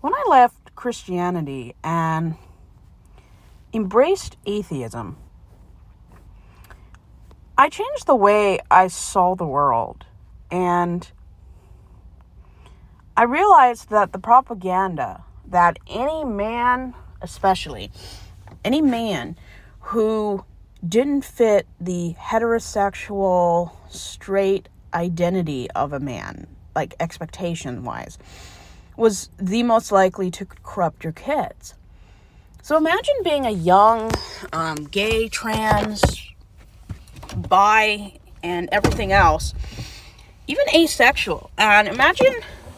When I left Christianity and embraced atheism, I changed the way I saw the world, and I realized that the propaganda that any man, especially any man who didn't fit the heterosexual, straight identity of a man, like expectation-wise, was the most likely to corrupt your kids. So imagine being a young, gay, trans, bi, and everything else, even asexual. And imagine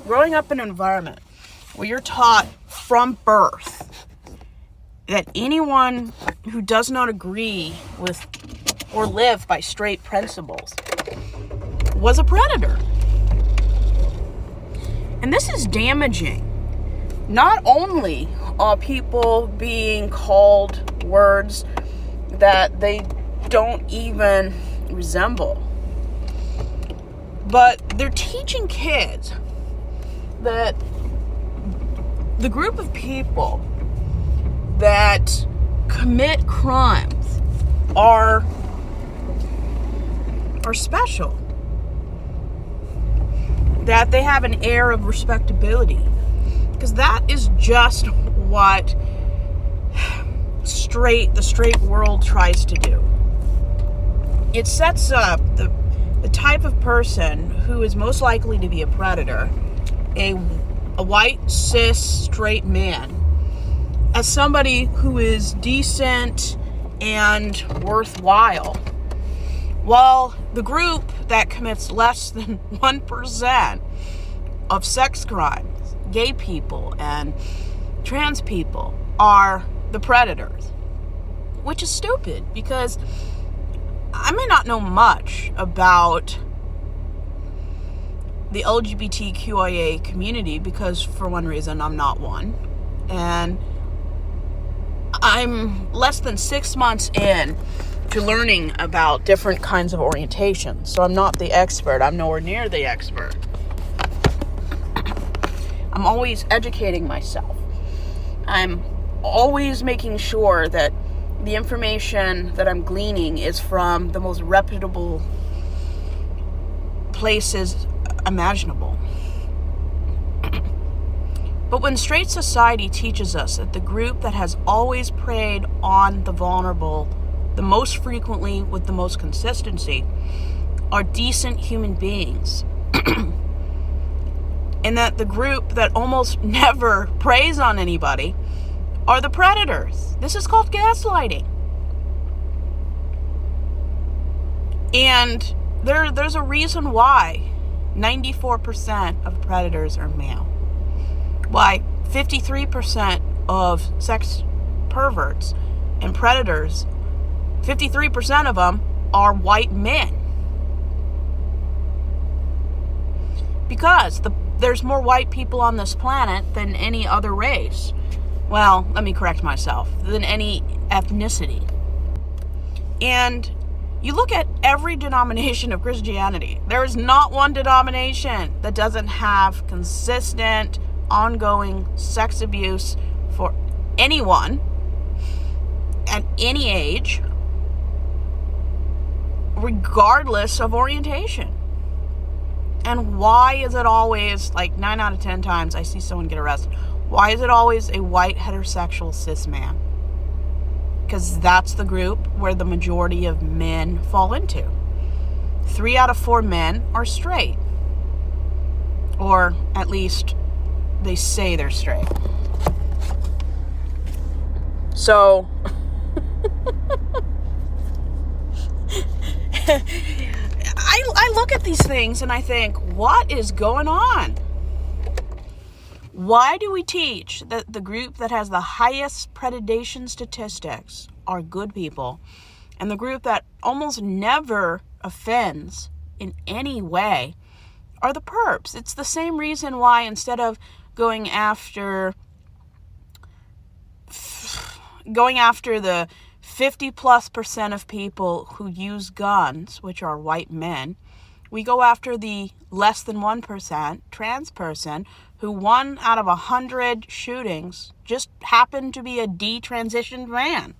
growing up in an environment where you're taught from birth that anyone who does not agree with or live by straight principles was a predator. And this is damaging. Not only are people being called words that they don't even resemble, but they're teaching kids that the group of people that commit crimes are special, that they have an air of respectability, because that is just what the straight world tries to do. It sets up the type of person who is most likely to be a predator, a white, cis, straight man, as somebody who is decent and worthwhile, while the group that commits less than 1% of sex crimes, gay people and trans people, are the predators. Which is stupid, because I may not know much about the LGBTQIA community, because for one reason I'm not one, and I'm less than 6 months in to learning about different kinds of orientations. So I'm not the expert. I'm nowhere near the expert. I'm always educating myself. I'm always making sure that the information that I'm gleaning is from the most reputable places imaginable. But when straight society teaches us that the group that has always preyed on the vulnerable the most frequently with the most consistency are decent human beings, and that the group that almost never preys on anybody are the predators, this is called gaslighting. And there's a reason why 94% of predators are male. Why 53% of sex perverts and predators, 53% of them are white men. Because there's more white people on this planet than any other race. Well, let me correct myself, than any ethnicity. And you look at every denomination of Christianity, there is not one denomination that doesn't have consistent, ongoing sex abuse for anyone at any age, regardless of orientation. And why is it always, like 9 out of 10 times I see someone get arrested, why is it always a white heterosexual cis man? Because that's the group where the majority of men fall into. 3 out of 4 men are straight. Or at least they say they're straight. So I look at these things and I think, what is going on? Why do we teach that the group that has the highest predation statistics are good people, and the group that almost never offends in any way are the perps? It's the same reason why instead of going after the 50+% of people who use guns, which are white men, we go after the less than 1% trans person who 1 out of 100 shootings just happened to be a detransitioned man.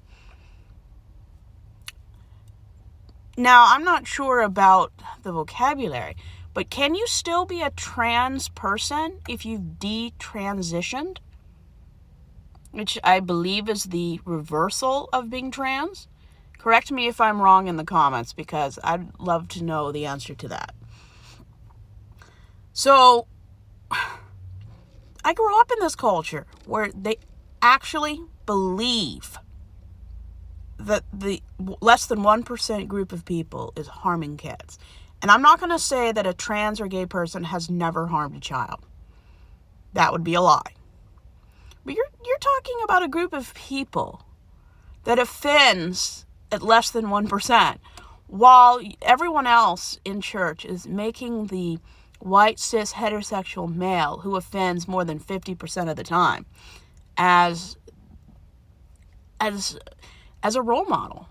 Now, I'm not sure about the vocabulary, but can you still be a trans person if you've detransitioned? Which I believe is the reversal of being trans. Correct me if I'm wrong in the comments, because I'd love to know the answer to that. So, I grew up in this culture where they actually believe that the less than 1% group of people is harming kids. And I'm not going to say that a trans or gay person has never harmed a child. That would be a lie. But you're talking about a group of people that offends at less than 1%, while everyone else in church is making the white cis heterosexual male who offends more than 50% of the time as a role model.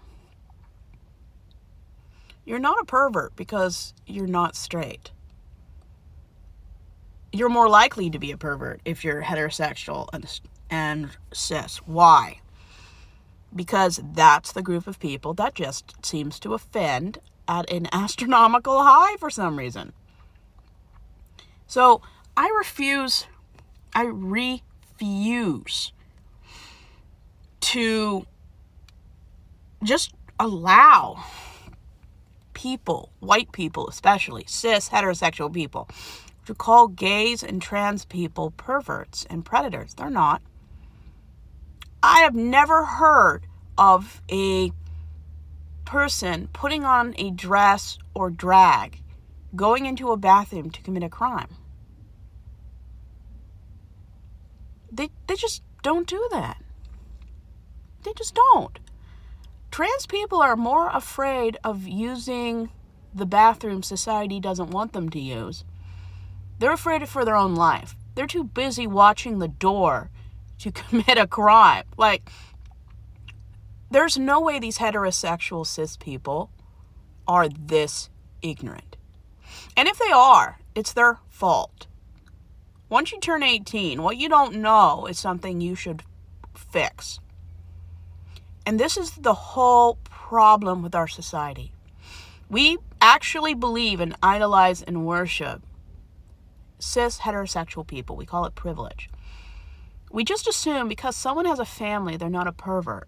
You're not a pervert because you're not straight. You're more likely to be a pervert if you're heterosexual and cis. Why? Because that's the group of people that just seems to offend at an astronomical high for some reason. So I refuse to just allow people, white people especially, cis heterosexual people, to call gays and trans people perverts and predators. They're not. I have never heard of a person putting on a dress or drag, going into a bathroom to commit a crime. They just don't do that. They just don't. Trans people are more afraid of using the bathroom society doesn't want them to use. They're afraid for their own life. They're too busy watching the door to commit a crime. Like, there's no way these heterosexual cis people are this ignorant. And if they are, it's their fault. Once you turn 18, what you don't know is something you should fix. And this is the whole problem with our society. We actually believe and idolize and worship cis heterosexual people. We call it privilege. We just assume because someone has a family, they're not a pervert.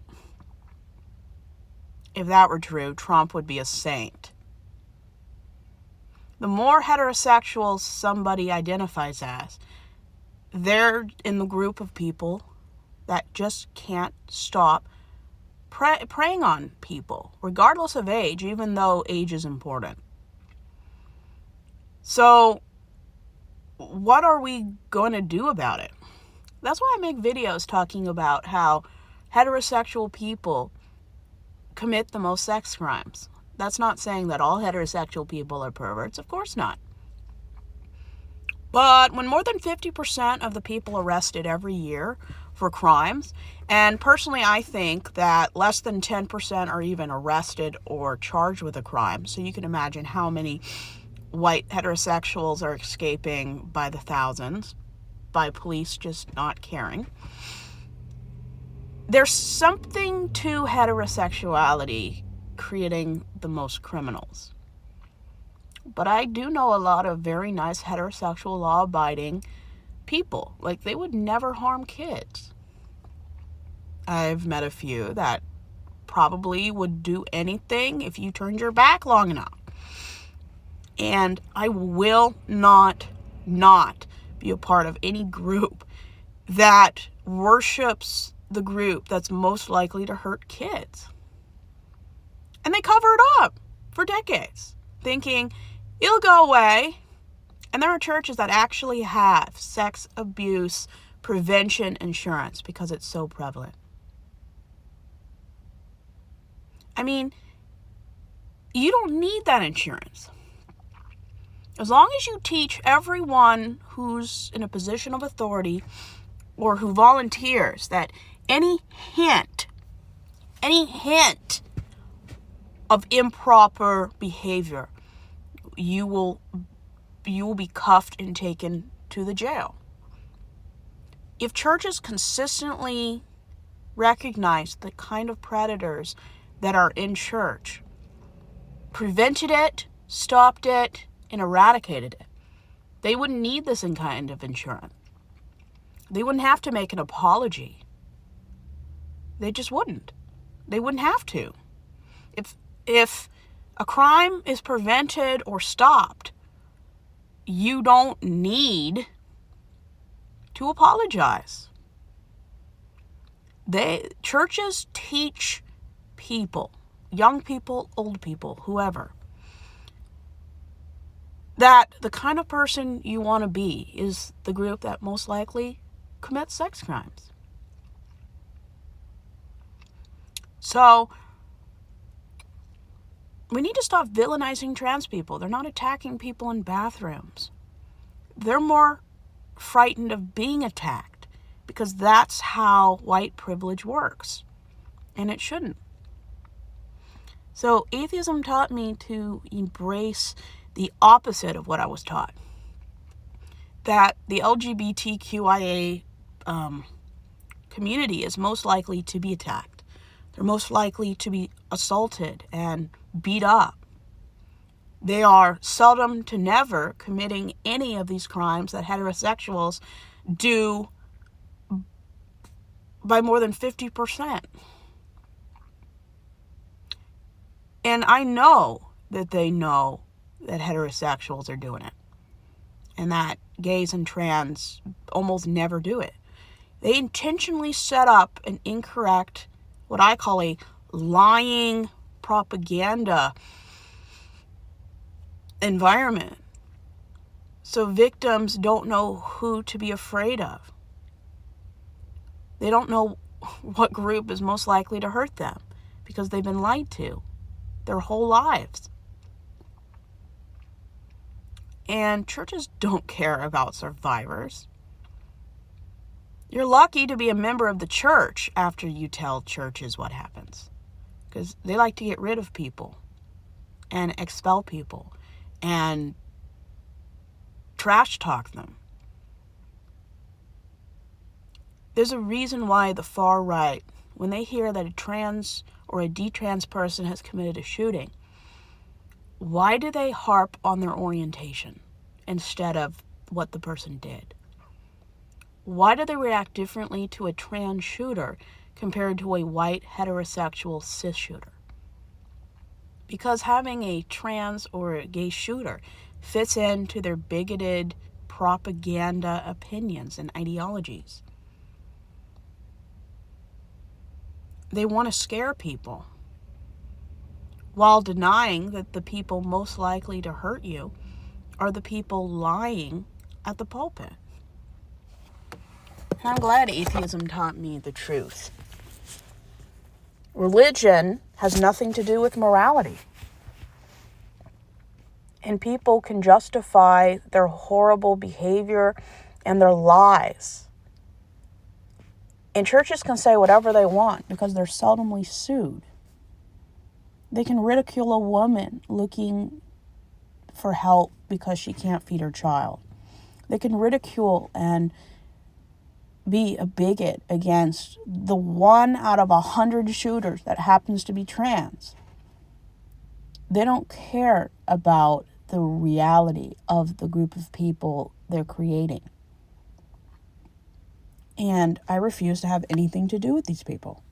If that were true, Trump would be a saint. The more heterosexual somebody identifies as, they're in the group of people that just can't stop preying on people, regardless of age, even though age is important. So, what are we going to do about it? That's why I make videos talking about how heterosexual people commit the most sex crimes. That's not saying that all heterosexual people are perverts. Of course not. But when more than 50% of the people arrested every year for crimes, and personally I think that less than 10% are even arrested or charged with a crime, so you can imagine how many white heterosexuals are escaping by the thousands, by police just not caring. There's something to heterosexuality creating the most criminals. But I do know a lot of very nice heterosexual law-abiding people. Like, they would never harm kids. I've met a few that probably would do anything if you turned your back long enough. And I will not be a part of any group that worships the group that's most likely to hurt kids. And they cover it up for decades, thinking it'll go away. And there are churches that actually have sex abuse prevention insurance because it's so prevalent. I mean, you don't need that insurance. As long as you teach everyone who's in a position of authority or who volunteers that any hint of improper behavior, you will be cuffed and taken to the jail. if churches consistently recognize the kind of predators that are in church, prevented it, stopped it, and eradicated it, they wouldn't need this kind of insurance. They wouldn't have to make an apology. They just wouldn't. They wouldn't have to. If a crime is prevented or stopped, you don't need to apologize. Churches teach people, young people, old people, whoever, that the kind of person you want to be is the group that most likely commits sex crimes. So, we need to stop villainizing trans people. They're not attacking people in bathrooms. They're more frightened of being attacked because that's how white privilege works. And it shouldn't. So atheism taught me to embrace the opposite of what I was taught. That the LGBTQIA community is most likely to be attacked. They're most likely to be assaulted and beat up. They are seldom to never committing any of these crimes that heterosexuals do by more than 50%. And I know that they know that heterosexuals are doing it, and that gays and trans almost never do it. They intentionally set up an incorrect, what I call a lying propaganda environment, so victims don't know who to be afraid of. They don't know what group is most likely to hurt them because they've been lied to their whole lives. And churches don't care about survivors. You're lucky to be a member of the church after you tell churches what happens, because they like to get rid of people and expel people and trash talk them. There's a reason why the far right, when they hear that a trans or a detrans person has committed a shooting, why do they harp on their orientation instead of what the person did? Why do they react differently to a trans shooter compared to a white heterosexual cis shooter? Because having a trans or a gay shooter fits into their bigoted propaganda opinions and ideologies. They want to scare people while denying that the people most likely to hurt you are the people lying at the pulpit. And I'm glad atheism taught me the truth. Religion has nothing to do with morality. And people can justify their horrible behavior and their lies. And churches can say whatever they want because they're seldomly sued. They can ridicule a woman looking for help because she can't feed her child. They can ridicule and be a bigot against the 1 out of 100 shooters that happens to be trans. They don't care about the reality of the group of people they're creating. And I refuse to have anything to do with these people.